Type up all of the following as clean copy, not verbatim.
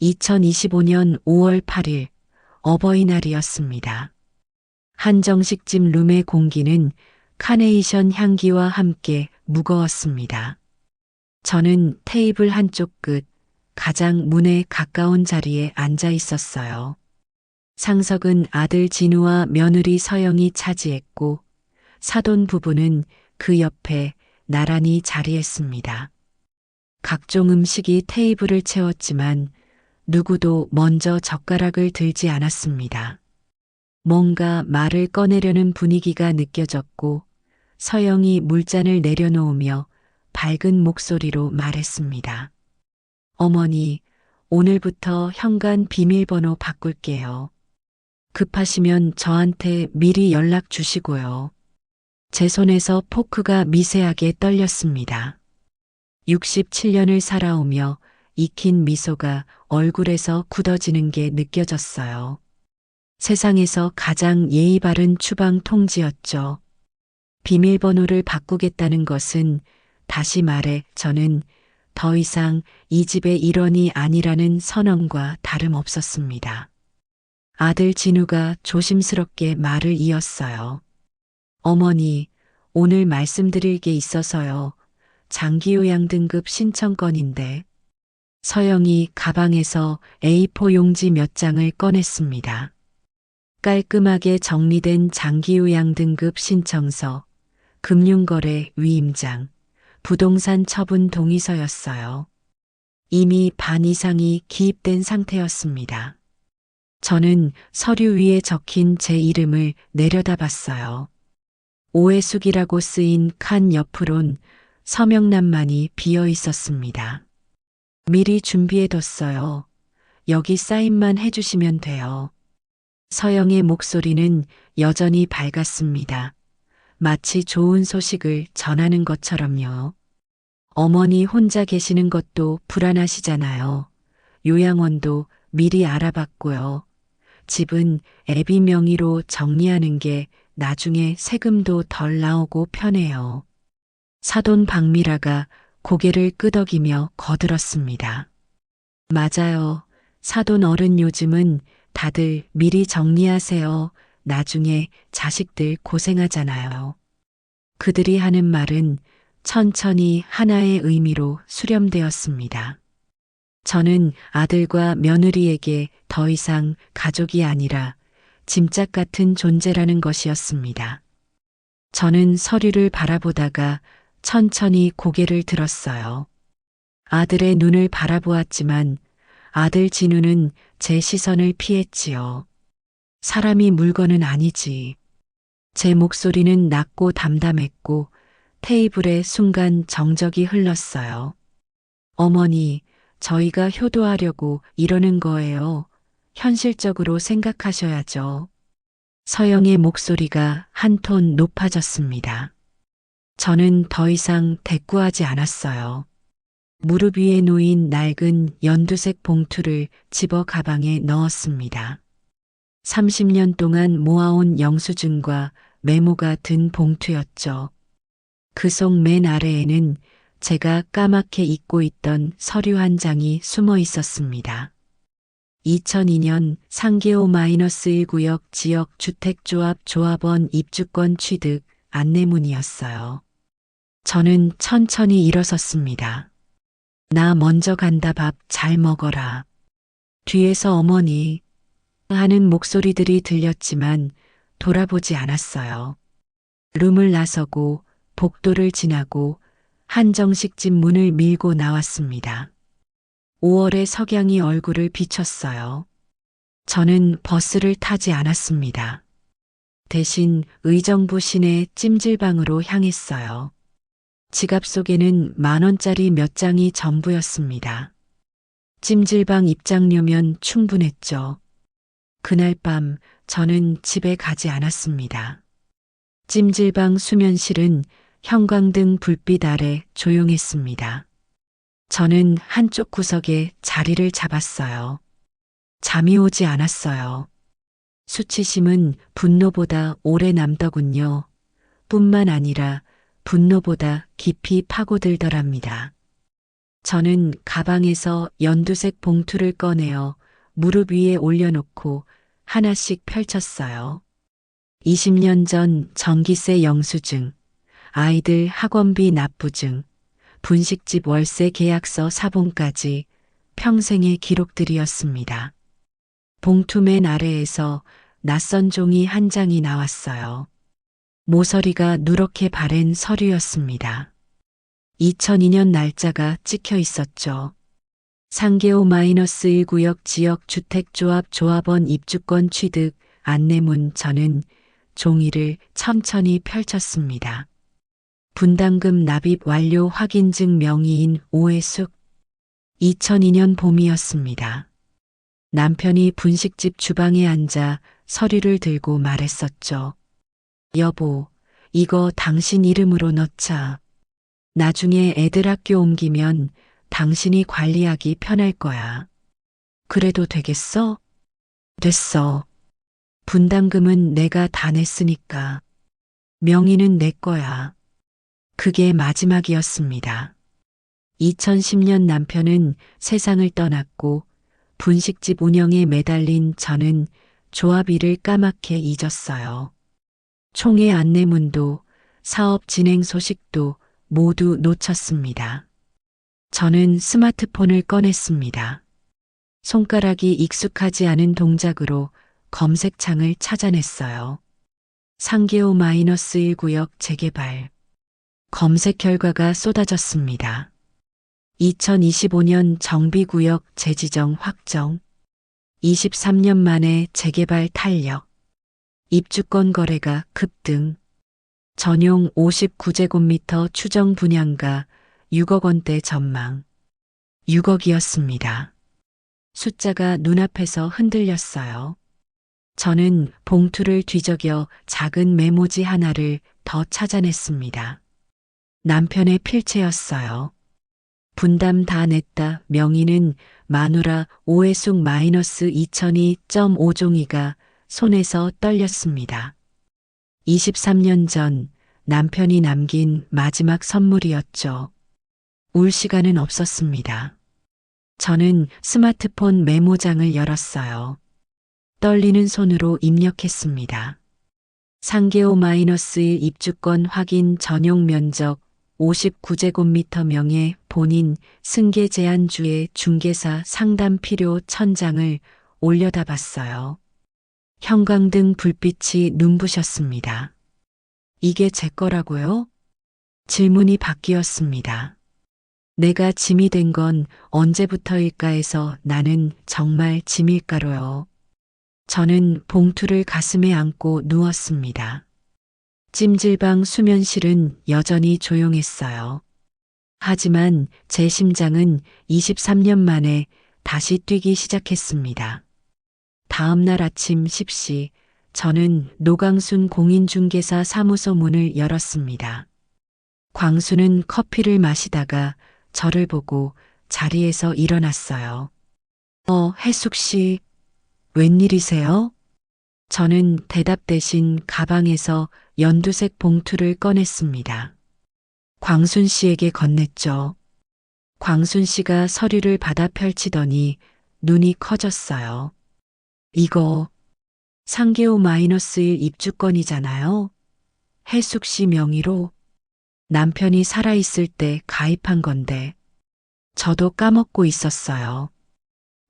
2025년 5월 8일 어버이날이었습니다. 한정식집 룸의 공기는 카네이션 향기와 함께 무거웠습니다. 저는 테이블 한쪽 끝 가장 문에 가까운 자리에 앉아 있었어요. 상석은 아들 진우와 며느리 서영이 차지했고 사돈 부부는 그 옆에 나란히 자리했습니다. 각종 음식이 테이블을 채웠지만 누구도 먼저 젓가락을 들지 않았습니다. 뭔가 말을 꺼내려는 분위기가 느껴졌고 서영이 물잔을 내려놓으며 밝은 목소리로 말했습니다. 어머니, 오늘부터 현관 비밀번호 바꿀게요. 급하시면 저한테 미리 연락 주시고요. 제 손에서 포크가 미세하게 떨렸습니다. 67년을 살아오며 익힌 미소가 얼굴에서 굳어지는 게 느껴졌어요. 세상에서 가장 예의 바른 주방 통지였죠. 비밀번호를 바꾸겠다는 것은 다시 말해 저는 더 이상 이 집의 일원이 아니라는 선언과 다름없었습니다. 아들 진우가 조심스럽게 말을 이었어요. 어머니, 오늘 말씀드릴 게 있어서요. 장기요양 등급 신청건인데. 서영이 가방에서 A4 용지 몇 장을 꺼냈습니다. 깔끔하게 정리된 장기요양 등급 신청서, 금융거래 위임장, 부동산 처분 동의서였어요. 이미 반 이상이 기입된 상태였습니다. 저는 서류 위에 적힌 제 이름을 내려다봤어요. 오해숙이라고 쓰인 칸 옆으론 서명란만이 비어 있었습니다. 미리 준비해뒀어요. 여기 사인만 해주시면 돼요. 서영의 목소리는 여전히 밝았습니다. 마치 좋은 소식을 전하는 것처럼요. 어머니 혼자 계시는 것도 불안하시잖아요. 요양원도 미리 알아봤고요. 집은 애비 명의로 정리하는 게 나중에 세금도 덜 나오고 편해요. 사돈 박미라가 고개를 끄덕이며 거들었습니다. 맞아요. 사돈 어른 요즘은 다들 미리 정리하세요. 나중에 자식들 고생하잖아요. 그들이 하는 말은 천천히 하나의 의미로 수렴되었습니다. 저는 아들과 며느리에게 더 이상 가족이 아니라 짐짝 같은 존재라는 것이었습니다. 저는 서류를 바라보다가 천천히 고개를 들었어요. 아들의 눈을 바라보았지만 아들 진우는 제 시선을 피했지요. 사람이 물건은 아니지. 제 목소리는 낮고 담담했고 테이블에 순간 정적이 흘렀어요. 어머니, 저희가 효도하려고 이러는 거예요. 현실적으로 생각하셔야죠. 서영의 목소리가 한 톤 높아졌습니다. 저는 더 이상 대꾸하지 않았어요. 무릎 위에 놓인 낡은 연두색 봉투를 집어 가방에 넣었습니다. 30년 동안 모아온 영수증과 메모가 든 봉투였죠. 그 속 맨 아래에는 제가 까맣게 잊고 있던 서류 한 장이 숨어 있었습니다. 2002년 상계호 -1구역 지역 주택조합 조합원 입주권 취득 안내문이었어요. 저는 천천히 일어섰습니다. 나 먼저 간다. 밥 잘 먹어라. 뒤에서 어머니 하는 목소리들이 들렸지만 돌아보지 않았어요. 룸을 나서고 복도를 지나고 한정식집 문을 밀고 나왔습니다. 5월의 석양이 얼굴을 비췄어요. 저는 버스를 타지 않았습니다. 대신 의정부 시내 찜질방으로 향했어요. 지갑 속에는 10,000원짜리 몇 장이 전부였습니다. 찜질방 입장료면 충분했죠. 그날 밤 저는 집에 가지 않았습니다. 찜질방 수면실은 형광등 불빛 아래 조용했습니다. 저는 한쪽 구석에 자리를 잡았어요. 잠이 오지 않았어요. 수치심은 분노보다 오래 남더군요. 뿐만 아니라 분노보다 깊이 파고들더랍니다. 저는 가방에서 연두색 봉투를 꺼내어 무릎 위에 올려놓고 하나씩 펼쳤어요. 20년 전 전기세 영수증, 아이들 학원비 납부증, 분식집 월세 계약서 사본까지 평생의 기록들이었습니다. 봉투 맨 아래에서 낯선 종이 한 장이 나왔어요. 모서리가 누렇게 바랜 서류였습니다. 2002년 날짜가 찍혀 있었죠. 상계호 -1구역 지역주택조합 조합원 입주권 취득 안내문. 저는 종이를 천천히 펼쳤습니다. 분담금 납입 완료 확인증 명의인 오해숙. 2002년 봄이었습니다. 남편이 분식집 주방에 앉아 서류를 들고 말했었죠. 여보, 이거 당신 이름으로 넣자. 나중에 애들 학교 옮기면 당신이 관리하기 편할 거야. 그래도 되겠어? 됐어. 분담금은 내가 다 냈으니까. 명의는 내 거야. 그게 마지막이었습니다. 2010년 남편은 세상을 떠났고 분식집 운영에 매달린 저는 조합 일을 까맣게 잊었어요. 총회 안내문도 사업 진행 소식도 모두 놓쳤습니다. 저는 스마트폰을 꺼냈습니다. 손가락이 익숙하지 않은 동작으로 검색창을 찾아냈어요. 상계호 -1구역 재개발. 검색 결과가 쏟아졌습니다. 2025년 정비구역 재지정 확정. 23년 만에 재개발 탄력. 입주권 거래가 급등. 전용 59제곱미터 추정 분양가 6억 원대 전망. 6억이었습니다. 숫자가 눈앞에서 흔들렸어요. 저는 봉투를 뒤적여 작은 메모지 하나를 더 찾아냈습니다. 남편의 필체였어요. 분담 다 냈다. 명의는 마누라 오해숙 -2002.5종이가 손에서 떨렸습니다. 23년 전 남편이 남긴 마지막 선물이었죠. 울 시간은 없었습니다. 저는 스마트폰 메모장을 열었어요. 떨리는 손으로 입력했습니다. 상계호 -1 입주권 확인 전용 면적 59제곱미터 명예 본인 승계 제한주의 중개사 상담 필요 1000장을 올려다 봤어요. 형광등 불빛이 눈부셨습니다. 이게 제 거라고요? 질문이 바뀌었습니다. 내가 짐이 된 건 언제부터일까 해서 나는 정말 짐일까로요. 저는 봉투를 가슴에 안고 누웠습니다. 찜질방 수면실은 여전히 조용했어요. 하지만 제 심장은 23년 만에 다시 뛰기 시작했습니다. 다음 날 아침 10시 저는 노광순 공인중개사 사무소 문을 열었습니다. 광수는 커피를 마시다가 저를 보고 자리에서 일어났어요. 해숙 씨, 웬일이세요? 저는 대답 대신 가방에서 연두색 봉투를 꺼냈습니다. 광순 씨에게 건넸죠. 광순 씨가 서류를 받아 펼치더니 눈이 커졌어요. 이거 상계호 -1 입주권이잖아요. 해숙 씨 명의로 남편이 살아있을 때 가입한 건데 저도 까먹고 있었어요.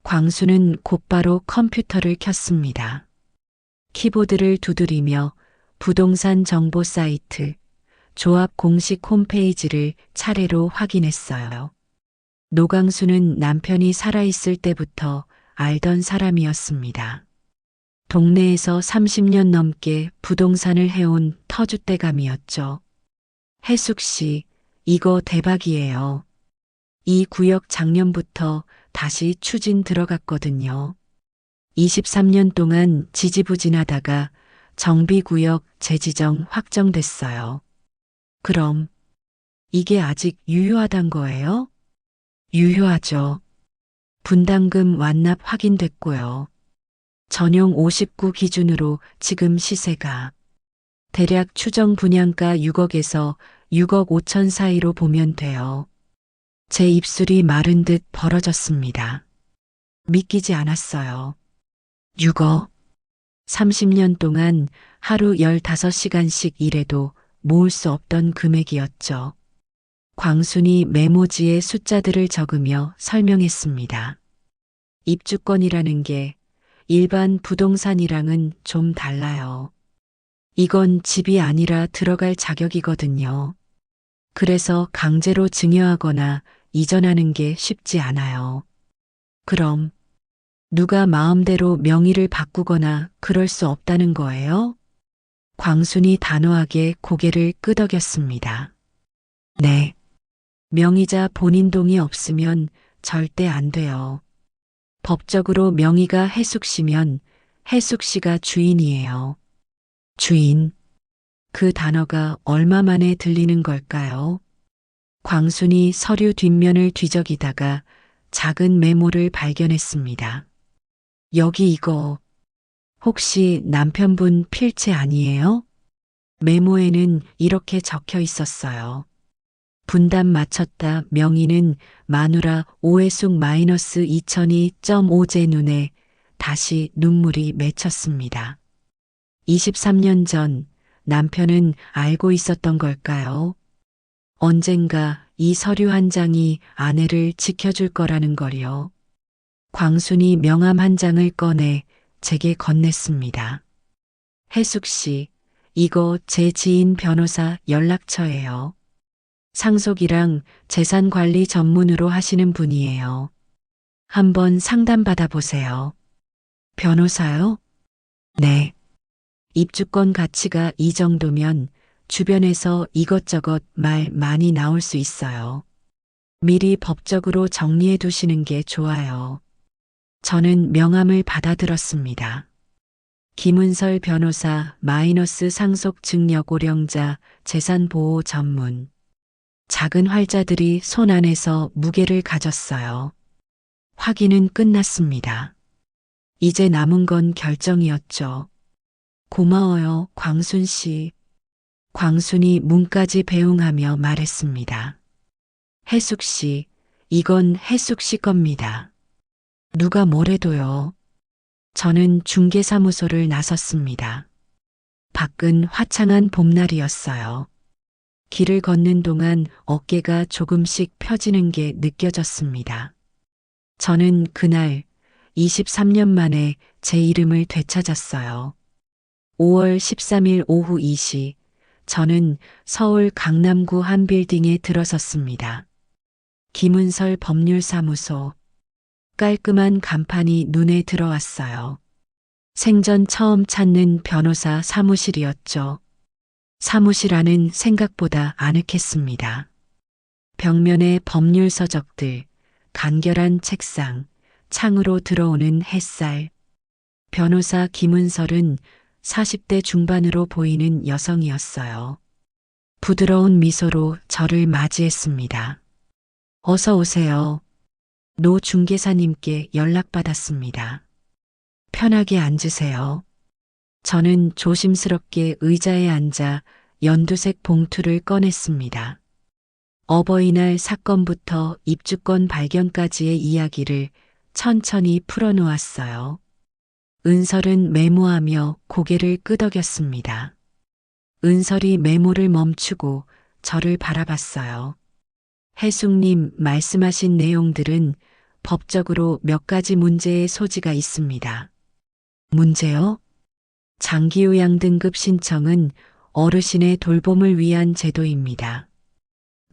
광수는 곧바로 컴퓨터를 켰습니다. 키보드를 두드리며 부동산 정보 사이트, 조합 공식 홈페이지를 차례로 확인했어요. 노광수는 남편이 살아있을 때부터 알던 사람이었습니다. 동네에서 30년 넘게 부동산을 해온 터줏대감이었죠. 해숙 씨, 이거 대박이에요. 이 구역 작년부터 다시 추진 들어갔거든요. 23년 동안 지지부진하다가 정비구역 재지정 확정됐어요. 그럼 이게 아직 유효하단 거예요? 유효하죠. 분담금 완납 확인됐고요. 전용 59 기준으로 지금 시세가 대략 추정 분양가 6억에서 6억 5천 사이로 보면 돼요. 제 입술이 마른 듯 벌어졌습니다. 믿기지 않았어요. 6억. 30년 동안 하루 15시간씩 일해도 모을 수 없던 금액이었죠. 광순이 메모지에 숫자들을 적으며 설명했습니다. 입주권이라는 게 일반 부동산이랑은 좀 달라요. 이건 집이 아니라 들어갈 자격이거든요. 그래서 강제로 증여하거나 이전하는 게 쉽지 않아요. 그럼 누가 마음대로 명의를 바꾸거나 그럴 수 없다는 거예요? 광순이 단호하게 고개를 끄덕였습니다. 네. 명의자 본인 동의 없으면 절대 안 돼요. 법적으로 명의가 해숙 씨면 해숙 씨가 주인이에요. 주인. 그 단어가 얼마 만에 들리는 걸까요? 광순이 서류 뒷면을 뒤적이다가 작은 메모를 발견했습니다. 여기 이거 혹시 남편분 필체 아니에요? 메모에는 이렇게 적혀 있었어요. 분담 마쳤다. 명의는 마누라 오해숙 마이너스 2002.5제 눈에 다시 눈물이 맺혔습니다. 23년 전 남편은 알고 있었던 걸까요? 언젠가 이 서류 한 장이 아내를 지켜줄 거라는 걸요. 광순이 명함 한 장을 꺼내 제게 건넸습니다. 혜숙 씨, 이거 제 지인 변호사 연락처예요. 상속이랑 재산관리 전문으로 하시는 분이에요. 한번 상담받아 보세요. 변호사요? 네. 입주권 가치가 이 정도면 주변에서 이것저것 말 많이 나올 수 있어요. 미리 법적으로 정리해 두시는 게 좋아요. 저는 명함을 받아들었습니다. 김은설 변호사 마이너스 상속 증여 고령자 재산보호 전문. 작은 활자들이 손 안에서 무게를 가졌어요. 확인은 끝났습니다. 이제 남은 건 결정이었죠. 고마워요, 광순 씨. 광순이 문까지 배웅하며 말했습니다. 혜숙 씨, 이건 혜숙 씨 겁니다. 누가 뭐래도요. 저는 중개사무소를 나섰습니다. 밖은 화창한 봄날이었어요. 길을 걷는 동안 어깨가 조금씩 펴지는 게 느껴졌습니다. 저는 그날 23년 만에 제 이름을 되찾았어요. 5월 13일 오후 2시, 저는 서울 강남구 한 빌딩에 들어섰습니다. 김은설 법률사무소. 깔끔한 간판이 눈에 들어왔어요. 생전 처음 찾는 변호사 사무실이었죠. 사무실 안은 생각보다 아늑했습니다. 벽면에 법률 서적들, 간결한 책상, 창으로 들어오는 햇살. 변호사 김은설은 40대 중반으로 보이는 여성이었어요. 부드러운 미소로 저를 맞이했습니다. 어서 오세요. 노 중개사님께 연락받았습니다. 편하게 앉으세요. 저는 조심스럽게 의자에 앉아 연두색 봉투를 꺼냈습니다. 어버이날 사건부터 입주권 발견까지의 이야기를 천천히 풀어놓았어요. 은설은 메모하며 고개를 끄덕였습니다. 은설이 메모를 멈추고 저를 바라봤어요. 혜숙님 말씀하신 내용들은 법적으로 몇 가지 문제의 소지가 있습니다. 문제요? 장기요양 등급 신청은 어르신의 돌봄을 위한 제도입니다.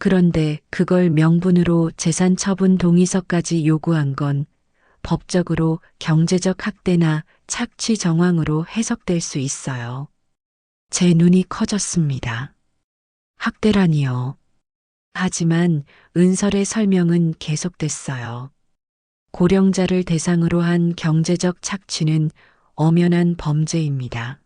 그런데 그걸 명분으로 재산 처분 동의서까지 요구한 건 법적으로 경제적 학대나 착취 정황으로 해석될 수 있어요. 제 눈이 커졌습니다. 학대라니요. 하지만 은설의 설명은 계속됐어요. 고령자를 대상으로 한 경제적 착취는 엄연한 범죄입니다.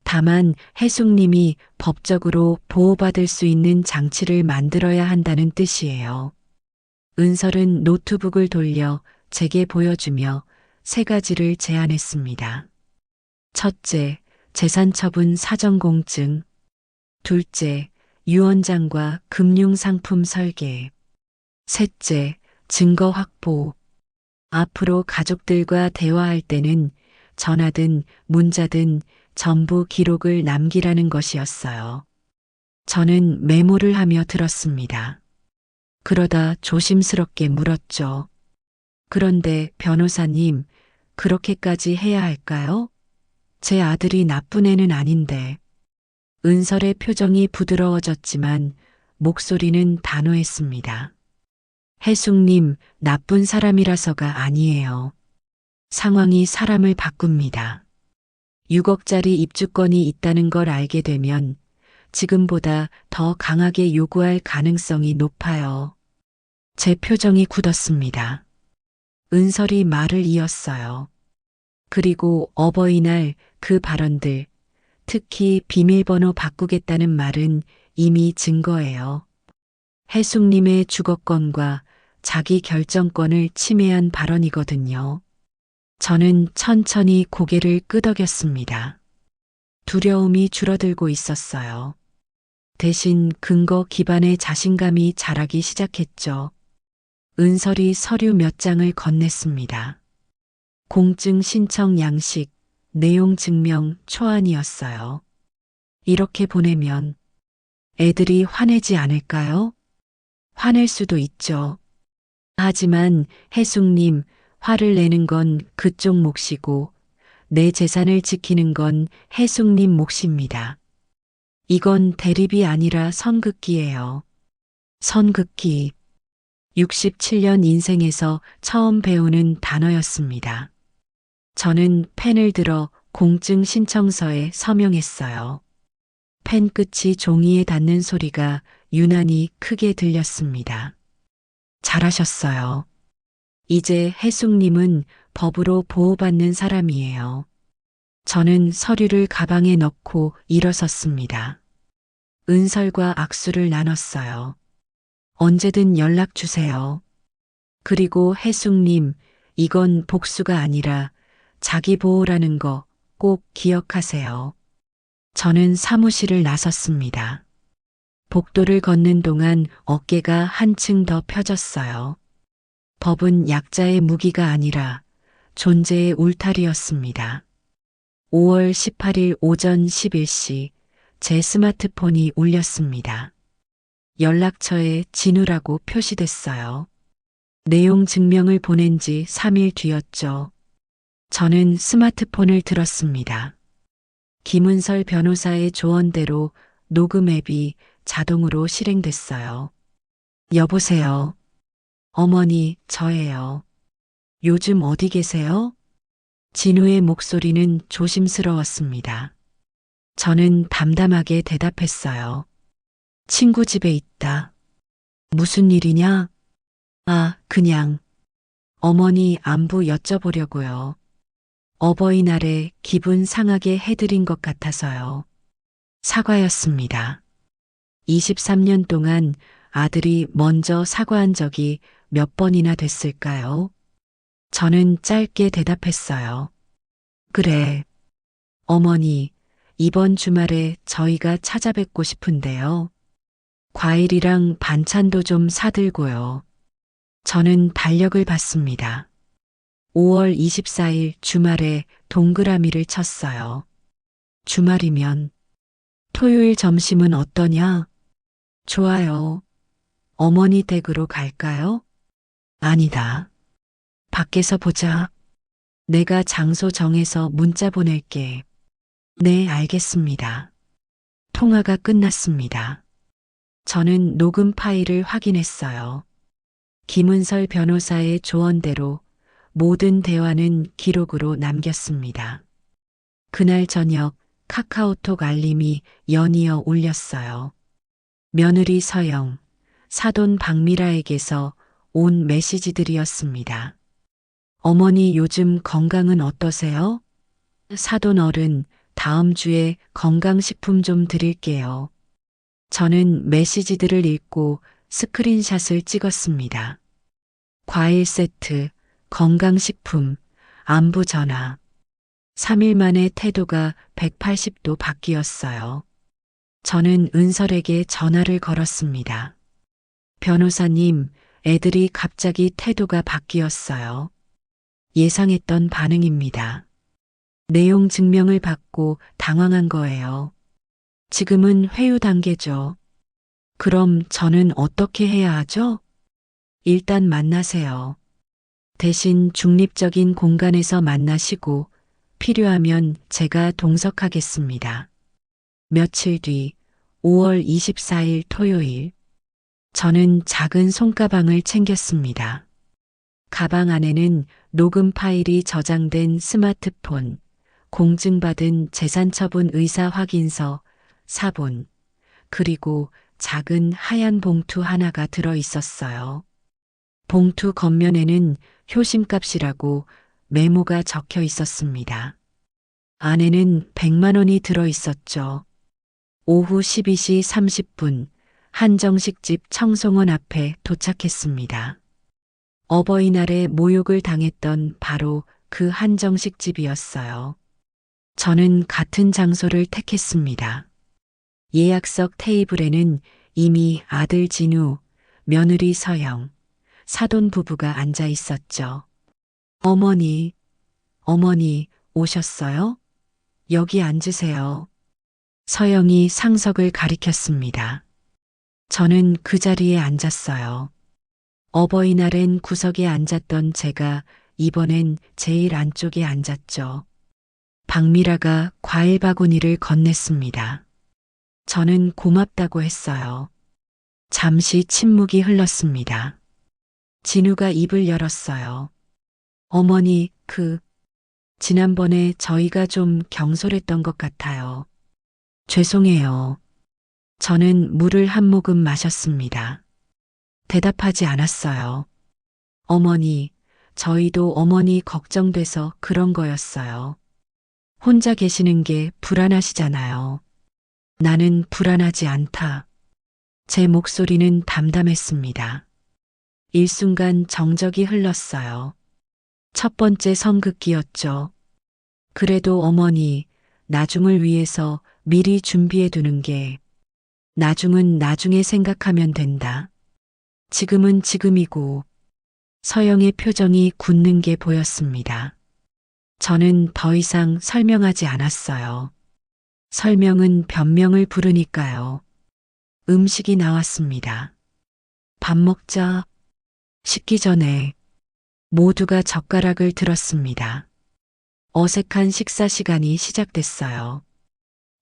다만 혜숙님이 법적으로 보호받을 수 있는 장치를 만들어야 한다는 뜻이에요. 은설은 노트북을 돌려 제게 보여주며 세 가지를 제안했습니다. 첫째, 재산처분 사전공증. 둘째, 유언장과 금융상품 설계. 셋째, 증거 확보. 앞으로 가족들과 대화할 때는 전화든 문자든 전부 기록을 남기라는 것이었어요. 저는 메모를 하며 들었습니다. 그러다 조심스럽게 물었죠. 그런데 변호사님, 그렇게까지 해야 할까요? 제 아들이 나쁜 애는 아닌데. 은설의 표정이 부드러워졌지만 목소리는 단호했습니다. 혜숙님, 나쁜 사람이라서가 아니에요. 상황이 사람을 바꿉니다. 6억짜리 입주권이 있다는 걸 알게 되면 지금보다 더 강하게 요구할 가능성이 높아요. 제 표정이 굳었습니다. 은설이 말을 이었어요. 그리고 어버이날 그 발언들, 특히 비밀번호 바꾸겠다는 말은 이미 증거예요. 혜숙님의 주거권과 자기 결정권을 침해한 발언이거든요. 저는 천천히 고개를 끄덕였습니다. 두려움이 줄어들고 있었어요. 대신 근거 기반의 자신감이 자라기 시작했죠. 은설이 서류 몇 장을 건넸습니다. 공증 신청 양식, 내용 증명 초안이었어요. 이렇게 보내면 애들이 화내지 않을까요? 화낼 수도 있죠. 하지만 혜숙님, 화를 내는 건 그쪽 몫이고 내 재산을 지키는 건 혜숙님 몫입니다. 이건 대립이 아니라 선긋기예요. 선긋기. 67년 인생에서 처음 배우는 단어였습니다. 저는 펜을 들어 공증 신청서에 서명했어요. 펜 끝이 종이에 닿는 소리가 유난히 크게 들렸습니다. 잘하셨어요. 이제 혜숙님은 법으로 보호받는 사람이에요. 저는 서류를 가방에 넣고 일어섰습니다. 은설과 악수를 나눴어요. 언제든 연락 주세요. 그리고 혜숙님, 이건 복수가 아니라 자기 보호라는 거 꼭 기억하세요. 저는 사무실을 나섰습니다. 복도를 걷는 동안 어깨가 한층 더 펴졌어요. 법은 약자의 무기가 아니라 존재의 울타리였습니다. 5월 18일 오전 11시 제 스마트폰이 울렸습니다. 연락처에 진우라고 표시됐어요. 내용 증명을 보낸 지 3일 뒤였죠. 저는 스마트폰을 들었습니다. 김은설 변호사의 조언대로 녹음 앱이 자동으로 실행됐어요. 여보세요. 어머니, 저예요. 요즘 어디 계세요? 진우의 목소리는 조심스러웠습니다. 저는 담담하게 대답했어요. 친구 집에 있다. 무슨 일이냐? 아, 그냥. 어머니 안부 여쭤보려고요. 어버이날에 기분 상하게 해드린 것 같아서요. 사과였습니다. 23년 동안 아들이 먼저 사과한 적이 몇 번이나 됐을까요? 저는 짧게 대답했어요. 그래. 어머니, 이번 주말에 저희가 찾아뵙고 싶은데요. 과일이랑 반찬도 좀 사들고요. 저는 달력을 봤습니다. 5월 24일 주말에 동그라미를 쳤어요. 주말이면 토요일 점심은 어떠냐? 좋아요. 어머니 댁으로 갈까요? 아니다. 밖에서 보자. 내가 장소 정해서 문자 보낼게. 네, 알겠습니다. 통화가 끝났습니다. 저는 녹음 파일을 확인했어요. 김은설 변호사의 조언대로 모든 대화는 기록으로 남겼습니다. 그날 저녁 카카오톡 알림이 연이어 울렸어요. 며느리 서영, 사돈 박미라에게서 온 메시지들이었습니다. 어머니 요즘 건강은 어떠세요? 사돈 어른, 다음 주에 건강식품 좀 드릴게요. 저는 메시지들을 읽고 스크린샷을 찍었습니다. 과일 세트, 건강식품, 안부 전화. 3일 만에 태도가 180도 바뀌었어요. 저는 은설에게 전화를 걸었습니다. 변호사님, 애들이 갑자기 태도가 바뀌었어요. 예상했던 반응입니다. 내용 증명을 받고 당황한 거예요. 지금은 회유 단계죠. 그럼 저는 어떻게 해야 하죠? 일단 만나세요. 대신 중립적인 공간에서 만나시고 필요하면 제가 동석하겠습니다. 며칠 뒤 5월 24일 토요일 저는 작은 손가방을 챙겼습니다. 가방 안에는 녹음 파일이 저장된 스마트폰, 공증받은 재산처분 의사 확인서, 사본, 그리고 작은 하얀 봉투 하나가 들어 있었어요. 봉투 겉면에는 효심값이라고 메모가 적혀 있었습니다. 안에는 100만 원이 들어 있었죠. 오후 12시 30분 한정식 집 청송원 앞에 도착했습니다. 어버이날에 모욕을 당했던 바로 그 한정식 집이었어요. 저는 같은 장소를 택했습니다. 예약석 테이블에는 이미 아들 진우, 며느리 서영, 사돈 부부가 앉아 있었죠. 어머니 오셨어요? 여기 앉으세요. 서영이 상석을 가리켰습니다. 저는 그 자리에 앉았어요. 어버이날엔 구석에 앉았던 제가 이번엔 제일 안쪽에 앉았죠. 박미라가 과일 바구니를 건넸습니다. 저는 고맙다고 했어요. 잠시 침묵이 흘렀습니다. 진우가 입을 열었어요. 어머니, 지난번에 저희가 좀 경솔했던 것 같아요. 죄송해요. 저는 물을 한 모금 마셨습니다. 대답하지 않았어요. 어머니, 저희도 어머니 걱정돼서 그런 거였어요. 혼자 계시는 게 불안하시잖아요. 나는 불안하지 않다. 제 목소리는 담담했습니다. 일순간 정적이 흘렀어요. 첫 번째 성극기였죠. 그래도 어머니, 나중을 위해서 미리 준비해 두는 게 나중은 나중에 생각하면 된다. 지금은 지금이고 서영의 표정이 굳는 게 보였습니다. 저는 더 이상 설명하지 않았어요. 설명은 변명을 부르니까요. 음식이 나왔습니다. 밥 먹자. 식기 전에 모두가 젓가락을 들었습니다. 어색한 식사 시간이 시작됐어요.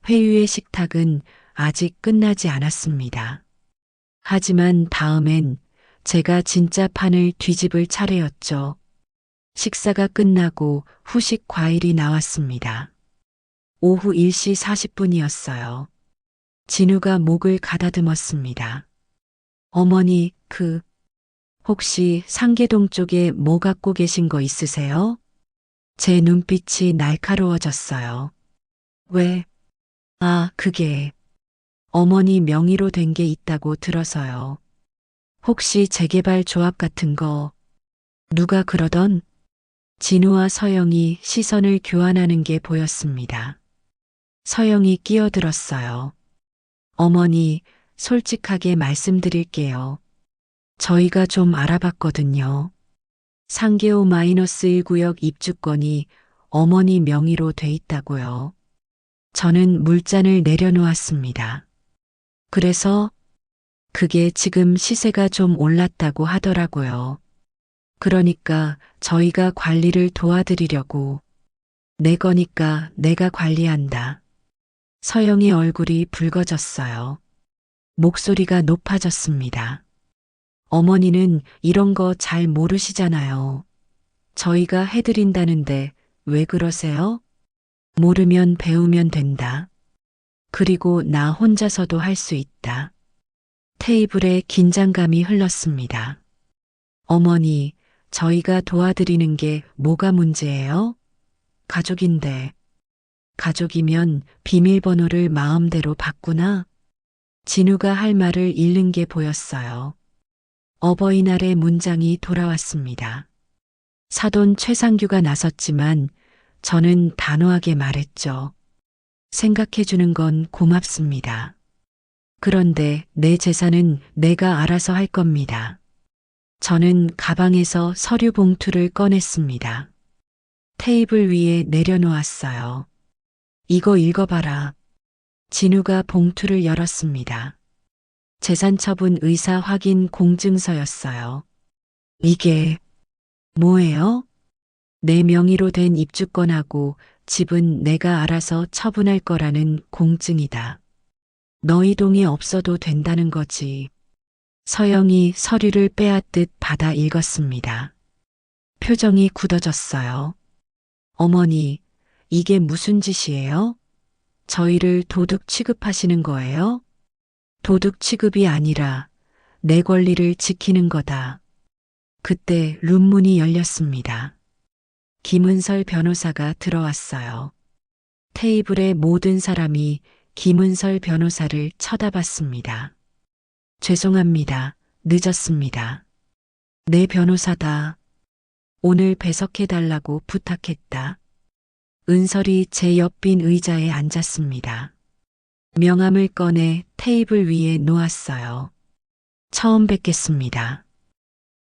회유의 식탁은 아직 끝나지 않았습니다. 하지만 다음엔 제가 진짜 판을 뒤집을 차례였죠. 식사가 끝나고 후식 과일이 나왔습니다. 오후 1시 40분이었어요. 진우가 목을 가다듬었습니다. 어머니, 혹시 상계동 쪽에 뭐 갖고 계신 거 있으세요? 제 눈빛이 날카로워졌어요. 왜? 그게 어머니 명의로 된 게 있다고 들어서요. 혹시 재개발 조합 같은 거 누가 그러던? 진우와 서영이 시선을 교환하는 게 보였습니다. 서영이 끼어들었어요. 어머니, 솔직하게 말씀드릴게요. 저희가 좀 알아봤거든요. 상계호 -1구역 입주권이 어머니 명의로 돼 있다고요. 저는 물잔을 내려놓았습니다. 그래서 그게 지금 시세가 좀 올랐다고 하더라고요. 그러니까 저희가 관리를 도와드리려고. 내 거니까 내가 관리한다. 서영의 얼굴이 붉어졌어요. 목소리가 높아졌습니다. 어머니는 이런 거 잘 모르시잖아요. 저희가 해드린다는데 왜 그러세요? 모르면 배우면 된다. 그리고 나 혼자서도 할 수 있다. 테이블에 긴장감이 흘렀습니다. 어머니, 저희가 도와드리는 게 뭐가 문제예요? 가족인데. 가족이면 비밀번호를 마음대로 바꾸나? 진우가 할 말을 잃는 게 보였어요. 어버이날의 문장이 돌아왔습니다. 사돈 최상규가 나섰지만 저는 단호하게 말했죠. 생각해주는 건 고맙습니다. 그런데 내 재산은 내가 알아서 할 겁니다. 저는 가방에서 서류 봉투를 꺼냈습니다. 테이블 위에 내려놓았어요. 이거 읽어봐라. 진우가 봉투를 열었습니다. 재산처분 의사 확인 공증서였어요. 이게 뭐예요? 내 명의로 된 입주권하고 집은 내가 알아서 처분할 거라는 공증이다. 너희 동의 없어도 된다는 거지. 서영이 서류를 빼앗듯 받아 읽었습니다. 표정이 굳어졌어요. 어머니, 이게 무슨 짓이에요? 저희를 도둑 취급하시는 거예요? 도둑 취급이 아니라 내 권리를 지키는 거다. 그때 룸문이 열렸습니다. 김은설 변호사가 들어왔어요. 테이블의 모든 사람이 김은설 변호사를 쳐다봤습니다. 죄송합니다. 늦었습니다. 내 변호사다. 오늘 배석해달라고 부탁했다. 은설이 제 옆빈 의자에 앉았습니다. 명함을 꺼내 테이블 위에 놓았어요. 처음 뵙겠습니다.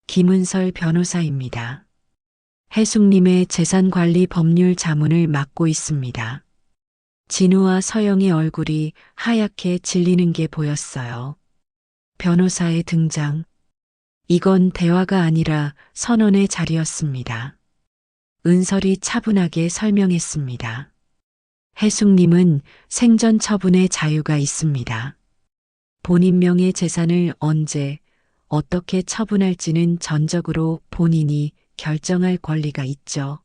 김은설 변호사입니다. 해숙님의 재산관리 법률 자문을 맡고 있습니다. 진우와 서영의 얼굴이 하얗게 질리는 게 보였어요. 변호사의 등장. 이건 대화가 아니라 선언의 자리였습니다. 은설이 차분하게 설명했습니다. 해숙님은 생전 처분의 자유가 있습니다. 본인 명의 재산을 언제, 어떻게 처분할지는 전적으로 본인이 결정할 권리가 있죠.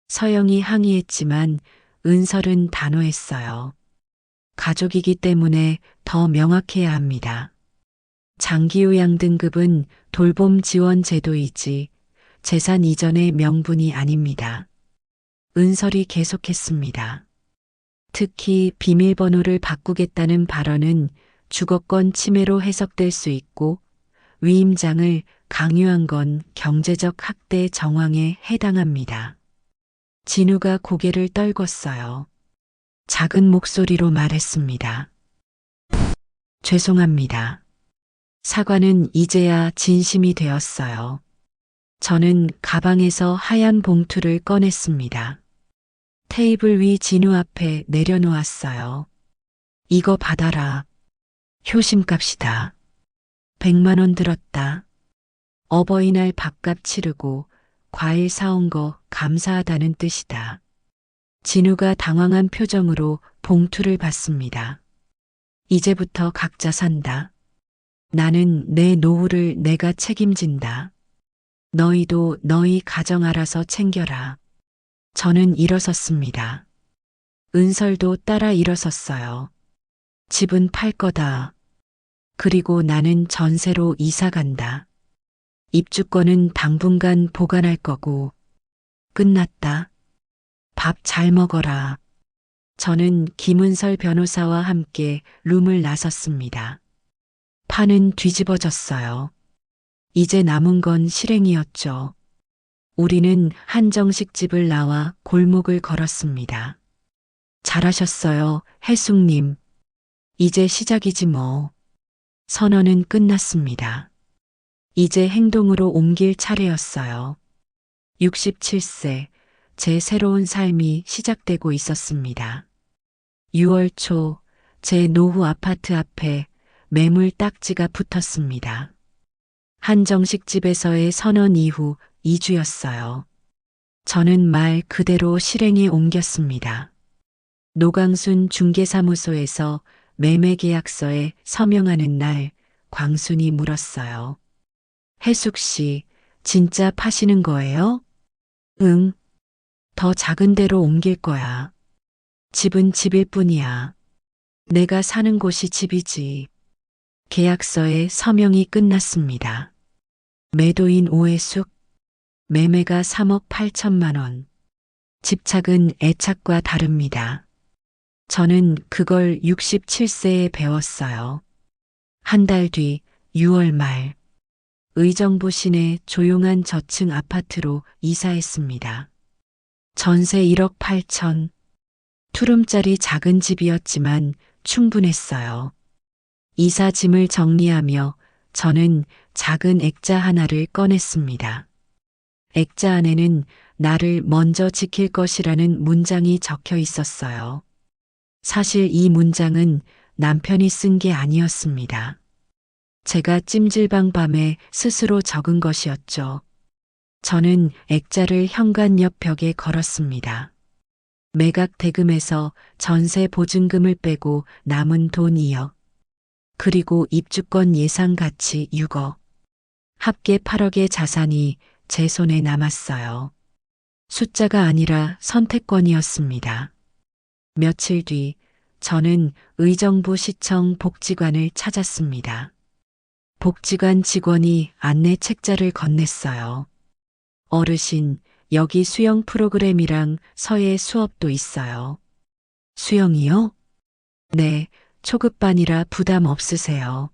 서영이 항의했지만 은설은 단호했어요. 가족이기 때문에 더 명확해야 합니다. 장기요양 등급은 돌봄 지원 제도이지 재산 이전의 명분이 아닙니다. 은설이 계속했습니다. 특히 비밀번호를 바꾸겠다는 발언은 주거권 침해로 해석될 수 있고 위임장을 강요한 건 경제적 학대 정황에 해당합니다. 진우가 고개를 떨궜어요. 작은 목소리로 말했습니다. 죄송합니다. 사과는 이제야 진심이 되었어요. 저는 가방에서 하얀 봉투를 꺼냈습니다. 테이블 위 진우 앞에 내려놓았어요. 이거 받아라. 효심값이다. 100만 원 들었다. 어버이날 밥값 치르고 과일 사온 거 감사하다는 뜻이다. 진우가 당황한 표정으로 봉투를 받습니다. 이제부터 각자 산다. 나는 내 노후를 내가 책임진다. 너희도 너희 가정 알아서 챙겨라. 저는 일어섰습니다. 은설도 따라 일어섰어요. 집은 팔 거다. 그리고 나는 전세로 이사 간다. 입주권은 당분간 보관할 거고. 끝났다. 밥 잘 먹어라. 저는 김은설 변호사와 함께 룸을 나섰습니다. 판은 뒤집어졌어요. 이제 남은 건 실행이었죠. 우리는 한정식 집을 나와 골목을 걸었습니다. 잘하셨어요, 해숙님. 이제 시작이지 뭐. 선언은 끝났습니다. 이제 행동으로 옮길 차례였어요. 67세, 제 새로운 삶이 시작되고 있었습니다. 6월 초, 제 노후 아파트 앞에 매물 딱지가 붙었습니다. 한정식 집에서의 선언 이후 2주였어요. 저는 말 그대로 실행에 옮겼습니다. 노광순 중개사무소에서 매매계약서에 서명하는 날 광순이 물었어요. 해숙 씨, 진짜 파시는 거예요? 응. 더 작은 데로 옮길 거야. 집은 집일 뿐이야. 내가 사는 곳이 집이지. 계약서에 서명이 끝났습니다. 매도인 오해숙, 매매가 3억 8천만 원. 집착은 애착과 다릅니다. 저는 그걸 67세에 배웠어요. 한 달 뒤 6월 말, 의정부 시내 조용한 저층 아파트로 이사했습니다. 전세 1억 8천, 투룸짜리 작은 집이었지만 충분했어요. 이사 짐을 정리하며 저는 작은 액자 하나를 꺼냈습니다. 액자 안에는 나를 먼저 지킬 것이라는 문장이 적혀 있었어요. 사실 이 문장은 남편이 쓴 게 아니었습니다. 제가 찜질방 밤에 스스로 적은 것이었죠. 저는 액자를 현관 옆 벽에 걸었습니다. 매각 대금에서 전세 보증금을 빼고 남은 돈 2억. 그리고 입주권 예상 가치 6억. 합계 8억의 자산이 제 손에 남았어요. 숫자가 아니라 선택권이었습니다. 며칠 뒤 저는 의정부 시청 복지관을 찾았습니다. 복지관 직원이 안내 책자를 건넸어요. 어르신, 여기 수영 프로그램이랑 서예 수업도 있어요. 수영이요? 네, 초급반이라 부담 없으세요.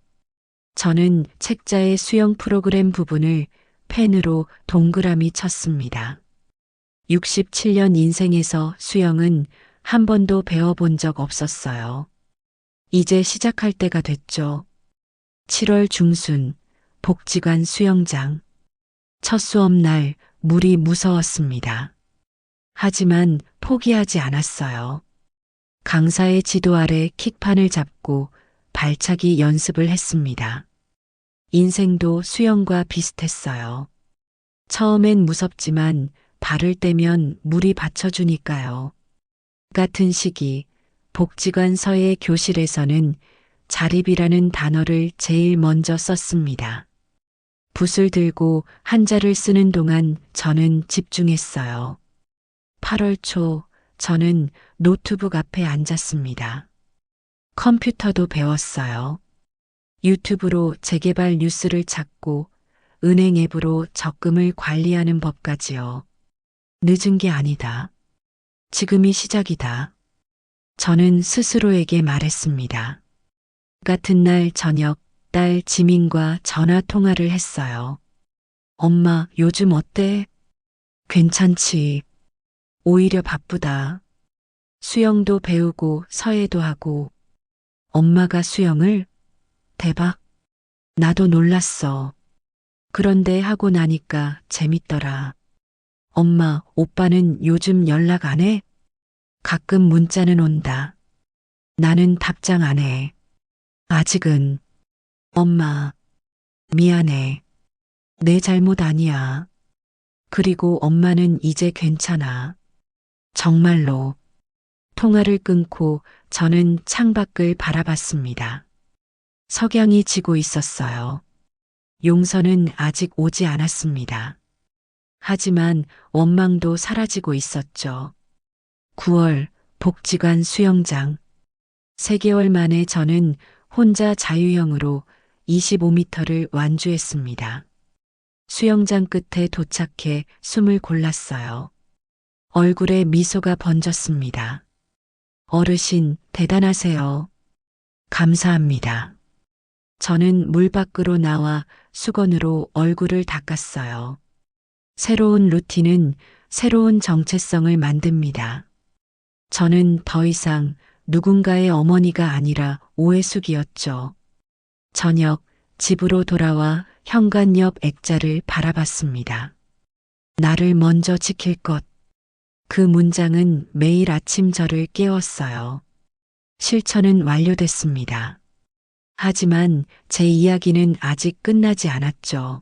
저는 책자의 수영 프로그램 부분을 펜으로 동그라미 쳤습니다. 67년 인생에서 수영은 한 번도 배워본 적 없었어요. 이제 시작할 때가 됐죠. 7월 중순, 복지관 수영장. 첫 수업날 물이 무서웠습니다. 하지만 포기하지 않았어요. 강사의 지도 아래 킥판을 잡고 발차기 연습을 했습니다. 인생도 수영과 비슷했어요. 처음엔 무섭지만 발을 떼면 물이 받쳐주니까요. 같은 시기 복지관 서예 교실에서는 자립이라는 단어를 제일 먼저 썼습니다. 붓을 들고 한자를 쓰는 동안 저는 집중했어요. 8월 초 저는 노트북 앞에 앉았습니다. 컴퓨터도 배웠어요. 유튜브로 재개발 뉴스를 찾고 은행 앱으로 적금을 관리하는 법까지요. 늦은 게 아니다. 지금이 시작이다. 저는 스스로에게 말했습니다. 같은 날 저녁 딸 지민과 전화 통화를 했어요. 엄마, 요즘 어때? 괜찮지. 오히려 바쁘다. 수영도 배우고 서예도 하고. 엄마가 수영을? 대박. 나도 놀랐어. 그런데 하고 나니까 재밌더라. 엄마, 오빠는 요즘 연락 안 해? 가끔 문자는 온다. 나는 답장 안 해. 아직은. 엄마, 미안해. 내 잘못 아니야. 그리고 엄마는 이제 괜찮아. 정말로. 통화를 끊고 저는 창밖을 바라봤습니다. 석양이 지고 있었어요. 용서는 아직 오지 않았습니다. 하지만 원망도 사라지고 있었죠. 9월 복지관 수영장. 3개월 만에 저는 혼자 자유형으로 25m를 완주했습니다. 수영장 끝에 도착해 숨을 골랐어요. 얼굴에 미소가 번졌습니다. 어르신, 대단하세요. 감사합니다. 저는 물 밖으로 나와 수건으로 얼굴을 닦았어요. 새로운 루틴은 새로운 정체성을 만듭니다. 저는 더 이상 누군가의 어머니가 아니라 오해숙이었죠. 저녁 집으로 돌아와 현관 옆 액자를 바라봤습니다. 나를 먼저 지킬 것. 그 문장은 매일 아침 저를 깨웠어요. 실천은 완료됐습니다. 하지만 제 이야기는 아직 끝나지 않았죠.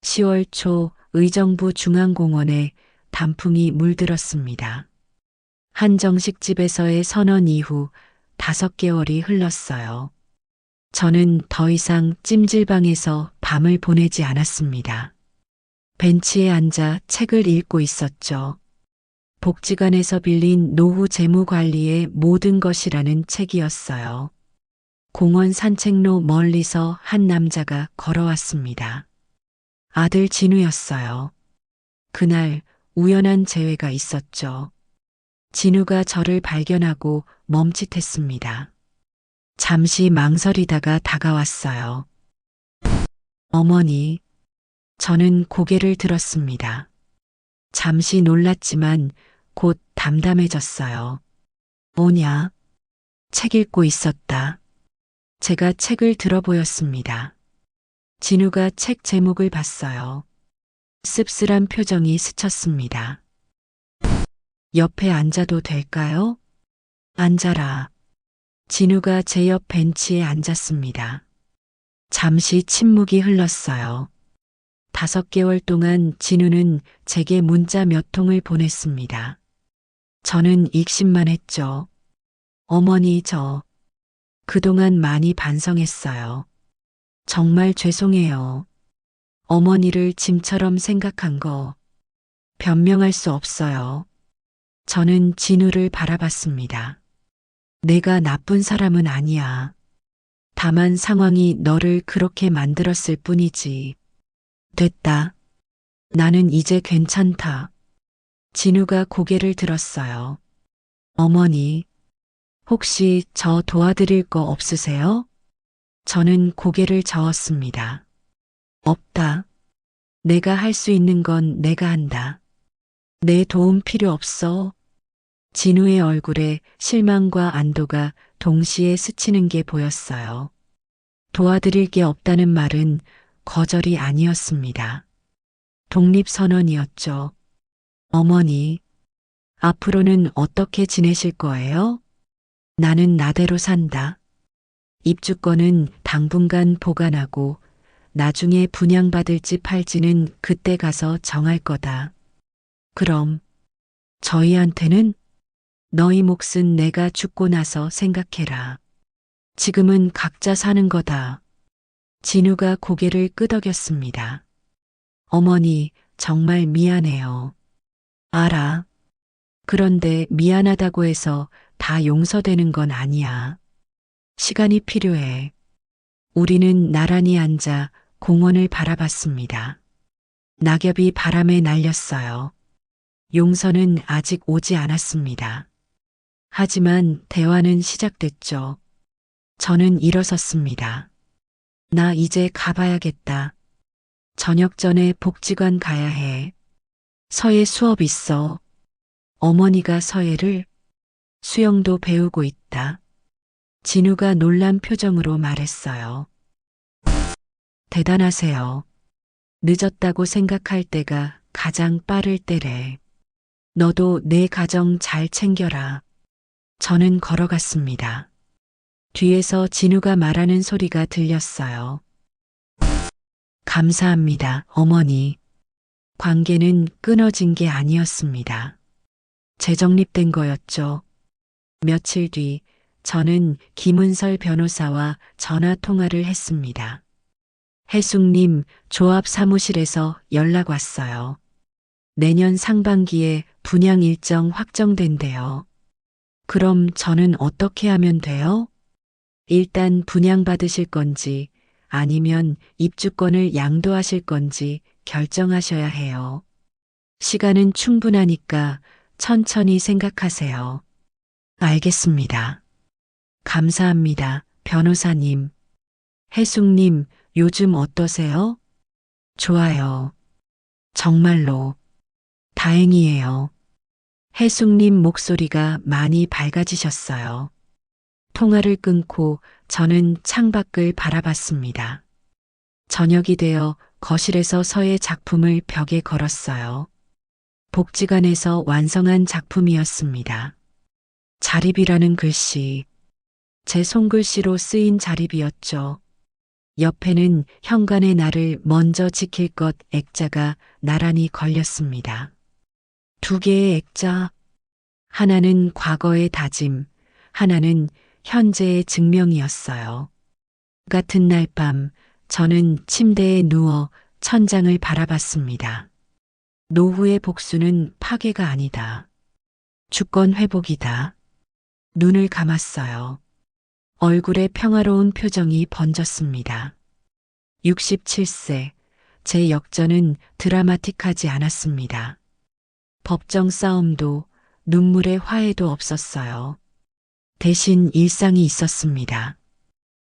10월 초 의정부 중앙공원에 단풍이 물들었습니다. 한정식 집에서의 선언 이후 5개월이 흘렀어요. 저는 더 이상 찜질방에서 밤을 보내지 않았습니다. 벤치에 앉아 책을 읽고 있었죠. 복지관에서 빌린 노후 재무 관리의 모든 것이라는 책이었어요. 공원 산책로 멀리서 한 남자가 걸어왔습니다. 아들 진우였어요. 그날 우연한 재회가 있었죠. 진우가 저를 발견하고 멈칫했습니다. 잠시 망설이다가 다가왔어요. 어머니, 저는 고개를 들었습니다. 잠시 놀랐지만 곧 담담해졌어요. 뭐냐? 책 읽고 있었다. 제가 책을 들어 보였습니다. 진우가 책 제목을 봤어요. 씁쓸한 표정이 스쳤습니다. 옆에 앉아도 될까요? 앉아라. 진우가 제 옆 벤치에 앉았습니다. 잠시 침묵이 흘렀어요. 5개월 동안 진우는 제게 문자 몇 통을 보냈습니다. 저는 읽심만 했죠. 어머니, 저 그동안 많이 반성했어요. 정말 죄송해요. 어머니를 짐처럼 생각한 거 변명할 수 없어요. 저는 진우를 바라봤습니다. 내가 나쁜 사람은 아니야. 다만 상황이 너를 그렇게 만들었을 뿐이지. 됐다. 나는 이제 괜찮다. 진우가 고개를 들었어요. 어머니, 혹시 저 도와드릴 거 없으세요? 저는 고개를 저었습니다. 없다. 내가 할 수 있는 건 내가 한다. 내 도움 필요 없어. 진우의 얼굴에 실망과 안도가 동시에 스치는 게 보였어요. 도와드릴 게 없다는 말은 거절이 아니었습니다. 독립선언이었죠. 어머니, 앞으로는 어떻게 지내실 거예요? 나는 나대로 산다. 입주권은 당분간 보관하고 나중에 분양받을지 팔지는 그때 가서 정할 거다. 그럼 저희한테는 너희 몫은 내가 죽고 나서 생각해라. 지금은 각자 사는 거다. 진우가 고개를 끄덕였습니다. 어머니, 정말 미안해요. 알아. 그런데 미안하다고 해서 다 용서되는 건 아니야. 시간이 필요해. 우리는 나란히 앉아 공원을 바라봤습니다. 낙엽이 바람에 날렸어요. 용서는 아직 오지 않았습니다. 하지만 대화는 시작됐죠. 저는 일어섰습니다. 나 이제 가봐야겠다. 저녁 전에 복지관 가야 해. 서예 수업 있어. 어머니가 서예를 수영도 배우고 있다. 진우가 놀란 표정으로 말했어요. 대단하세요. 늦었다고 생각할 때가 가장 빠를 때래. 너도 내 가정 잘 챙겨라. 저는 걸어갔습니다. 뒤에서 진우가 말하는 소리가 들렸어요. 감사합니다, 어머니. 관계는 끊어진 게 아니었습니다. 재정립된 거였죠. 며칠 뒤 저는 김은설 변호사와 전화 통화를 했습니다. 혜숙님, 조합 사무실에서 연락 왔어요. 내년 상반기에 분양 일정 확정된대요. 그럼 저는 어떻게 하면 돼요? 일단 분양받으실 건지 아니면 입주권을 양도하실 건지 결정하셔야 해요. 시간은 충분하니까 천천히 생각하세요. 알겠습니다. 감사합니다, 변호사님. 혜숙님, 요즘 어떠세요? 좋아요. 정말로. 다행이에요. 혜숙님 목소리가 많이 밝아지셨어요. 통화를 끊고 저는 창밖을 바라봤습니다. 저녁이 되어 거실에서 서예 작품을 벽에 걸었어요. 복지관에서 완성한 작품이었습니다. 자립이라는 글씨, 제 손글씨로 쓰인 자립이었죠. 옆에는 현관의 나를 먼저 지킬 것 액자가 나란히 걸렸습니다. 2개의 액자, 하나는 과거의 다짐, 하나는 현재의 증명이었어요. 같은 날 밤 저는 침대에 누워 천장을 바라봤습니다. 노후의 복수는 파괴가 아니다. 주권 회복이다. 눈을 감았어요. 얼굴에 평화로운 표정이 번졌습니다. 67세, 제 역전은 드라마틱하지 않았습니다. 법정 싸움도 눈물의 화해도 없었어요. 대신 일상이 있었습니다.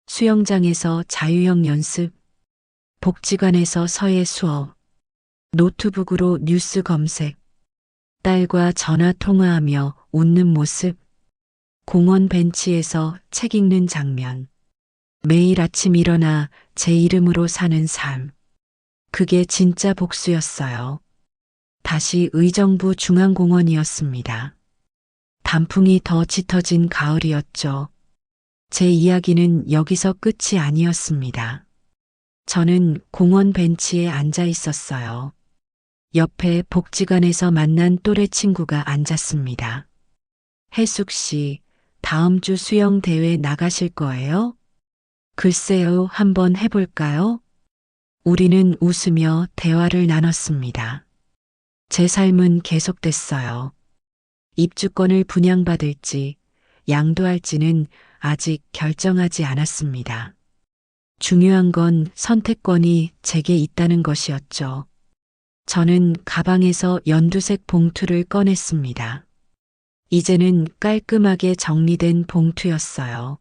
수영장에서 자유형 연습, 복지관에서 서예 수업, 노트북으로 뉴스 검색, 딸과 전화 통화하며 웃는 모습, 공원 벤치에서 책 읽는 장면. 매일 아침 일어나 제 이름으로 사는 삶. 그게 진짜 복수였어요. 다시 의정부 중앙공원이었습니다. 단풍이 더 짙어진 가을이었죠. 제 이야기는 여기서 끝이 아니었습니다. 저는 공원 벤치에 앉아 있었어요. 옆에 복지관에서 만난 또래 친구가 앉았습니다. 혜숙 씨, 다음 주 수영 대회 나가실 거예요? 글쎄요, 한번 해볼까요? 우리는 웃으며 대화를 나눴습니다. 제 삶은 계속됐어요. 입주권을 분양받을지, 양도할지는 아직 결정하지 않았습니다. 중요한 건 선택권이 제게 있다는 것이었죠. 저는 가방에서 연두색 봉투를 꺼냈습니다. 이제는 깔끔하게 정리된 봉투였어요.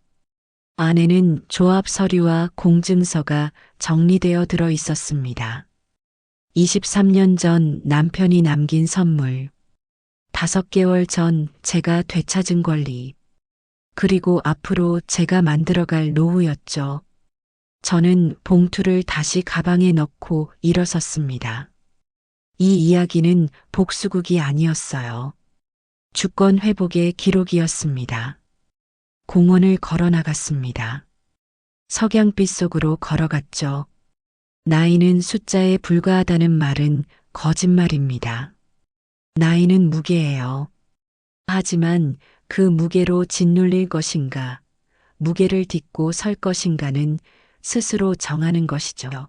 안에는 조합 서류와 공증서가 정리되어 들어 있었습니다. 23년 전 남편이 남긴 선물, 5개월 전 제가 되찾은 권리, 그리고 앞으로 제가 만들어갈 노후였죠. 저는 봉투를 다시 가방에 넣고 일어섰습니다. 이 이야기는 복수극이 아니었어요. 주권 회복의 기록이었습니다. 공원을 걸어 나갔습니다. 석양빛 속으로 걸어갔죠. 나이는 숫자에 불과하다는 말은 거짓말입니다. 나이는 무게예요. 하지만 그 무게로 짓눌릴 것인가, 무게를 딛고 설 것인가는 스스로 정하는 것이죠.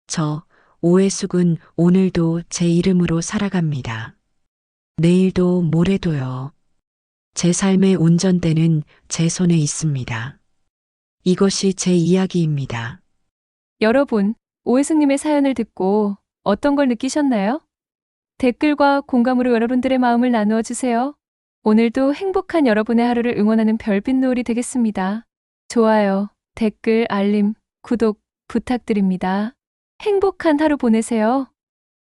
저 오해숙은 오늘도 제 이름으로 살아갑니다. 내일도 모레도요. 제 삶의 운전대는 제 손에 있습니다. 이것이 제 이야기입니다. 여러분, 오해승님의 사연을 듣고 어떤 걸 느끼셨나요? 댓글과 공감으로 여러분들의 마음을 나누어 주세요. 오늘도 행복한 여러분의 하루를 응원하는 별빛 노을이 되겠습니다. 좋아요, 댓글, 알림, 구독 부탁드립니다. 행복한 하루 보내세요.